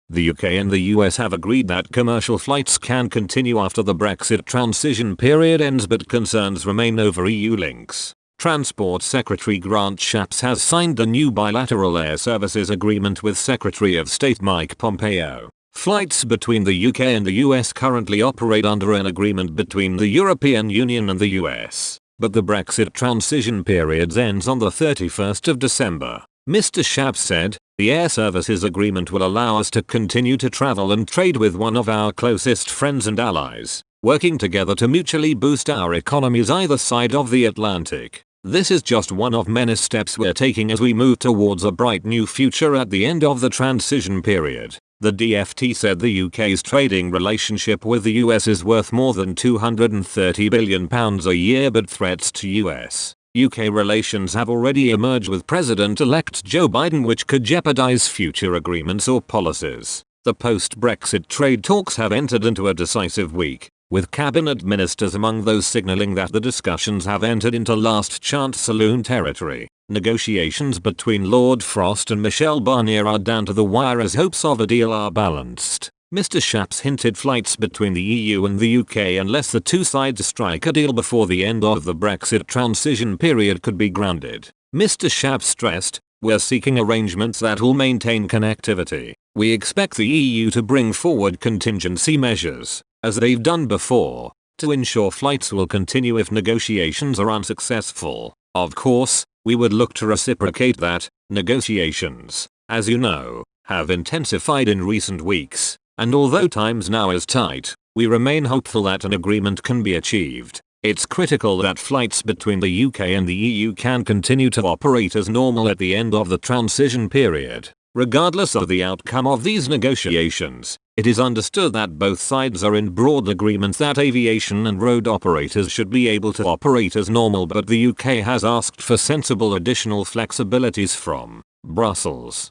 The UK and the US have agreed that commercial flights can continue after the Brexit transition period ends, but concerns remain over EU links. Transport Secretary Grant Shapps has signed a new bilateral air services agreement with Secretary of State Mike Pompeo. Flights between the UK and the US currently operate under an agreement between the European Union and the US, but the Brexit transition period ends on the 31st of December. Mr. Shapps said, "The air services agreement will allow us to continue to travel and trade with one of our closest friends and allies, working together to mutually boost our economies either side of the Atlantic. This is just one of many steps we're taking as we move towards a bright new future at the end of the transition period." The DFT said the UK's trading relationship with the US is worth more than £230 billion a year, but threats to US-UK relations have already emerged with President-elect Joe Biden, which could jeopardize future agreements or policies. The post-Brexit trade talks have entered into a decisive week, with cabinet ministers among those signaling that the discussions have entered into last chance saloon territory. Negotiations between Lord Frost and Michel Barnier are down to the wire as hopes of a deal are balanced. Mr. Shapps hinted flights between the EU and the UK, unless the two sides strike a deal before the end of the Brexit transition period, could be grounded. Mr. Shapps stressed, "We're seeking arrangements that will maintain connectivity. We expect the EU to bring forward contingency measures, as they've done before, to ensure flights will continue if negotiations are unsuccessful. Of course, we would look to reciprocate that." Negotiations, as you know, have intensified in recent weeks, and although times now is tight, we remain hopeful that an agreement can be achieved. It's critical that flights between the UK and the EU can continue to operate as normal at the end of the transition period. Regardless of the outcome of these negotiations, it is understood that both sides are in broad agreement that aviation and road operators should be able to operate as normal, but the UK has asked for sensible additional flexibilities from Brussels.